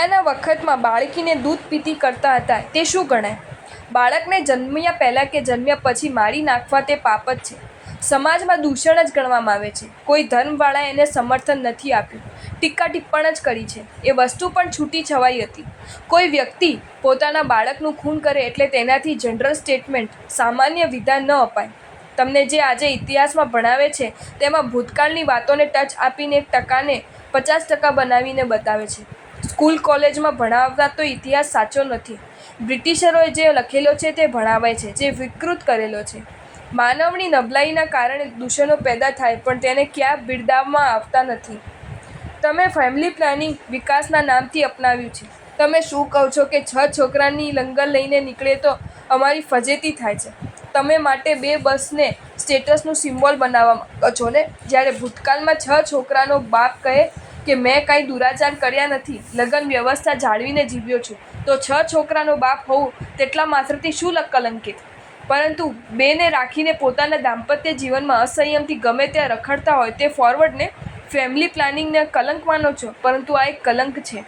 પહેલાંના વખતમાં બાળકીને દૂધ પીતી કરતા હતા તે શું ગણાય? બાળકને જન્મ્યા પહેલાં કે જન્મ્યા પછી મારી નાખવા તે પાપ જ છે. સમાજમાં દૂષણ જ ગણવામાં આવે છે. કોઈ ધર્મવાળાએ એને સમર્થન નથી આપ્યું, ટીકા ટિપ્પણ જ કરી છે. એ વસ્તુ પણ છૂટી છવાઈ હતી. કોઈ વ્યક્તિ પોતાના બાળકનું ખૂન કરે એટલે તેનાથી જનરલ સ્ટેટમેન્ટ, સામાન્ય વિધાન ન અપાય. તમને જે આજે ઇતિહાસમાં ભણાવે છે તેમાં ભૂતકાળની વાતોને ટચ આપીને 1% 50% બનાવીને બતાવે છે. સ્કૂલ કોલેજમાં ભણાવતા તો ઇતિહાસ સાચો નથી. બ્રિટિશરોએ જે લખેલો છે તે ભણાવાય છે, જે વિકૃત કરેલો છે. માનવની નબળાઈના કારણે દૂષણો પેદા થાય પણ તેને ક્યાં બિરદાવવામાં આવતા નથી. તમે ફેમિલી પ્લાનિંગ વિકાસના નામથી અપનાવ્યું છે. તમે શું કહો છો કે 6 છોકરાની લંગર લઈને નીકળે તો અમારી ફજેતી થાય છે. તમે માટે 2 બસને સ્ટેટસનું સિમ્બોલ બનાવવા માંગો છો ને? જ્યારે ભૂતકાળમાં 6 છોકરાનો બાપ કહે કે મેં કાંઈ દુરાચાર કર્યા નથી, લગ્ન વ્યવસ્થા જાળવીને જીવ્યો છું, તો 6 છોકરાનો બાપ હોવું તેટલા માત્રથી શું કલંકિત? પરંતુ 2 ને રાખીને પોતાના દાંપત્ય જીવનમાં અસંયમથી ગમે ત્યાં રખડતા હોય તે ફોરવર્ડને ફેમિલી પ્લાનિંગને કલંક માનો છો, પરંતુ આ એક કલંક છે.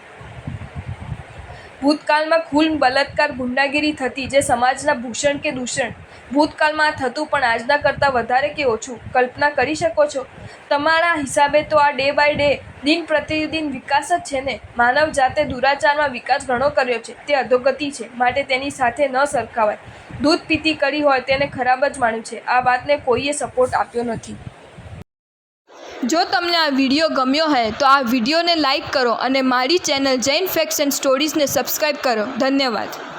ભૂતકાળમાં ખૂન, બલાત્કાર, ગુંડાગીરી થતી જે સમાજના ભૂષણ કે દૂષણ. ભૂતકાળમાં આ થતું પણ આજના કરતાં વધારે કે ઓછું? કલ્પના કરી શકો છો? તમારા હિસાબે તો આ ડે બાય ડે, દિન પ્રતિદિન વિકાસ જ છે ને? માનવ જાતે દુરાચારમાં વિકાસ ઘણો કર્યો છે, તે અધોગતિ છે, માટે તેની સાથે ન સરખાવાય. દૂધ પીતી કરી હોય તેને ખરાબ જ માન્યું છે. આ વાતને કોઈએ સપોર્ટ આપ્યો નથી. જો તમને આ વિડીયો ગમ્યો હોય તો આ વિડીયોને લાઈક કરો અને મારી ચેનલ જૈન ફેક્ટ્સ એન્ડ સ્ટોરીઝને સબસ્ક્રાઈબ કરો. ધન્યવાદ.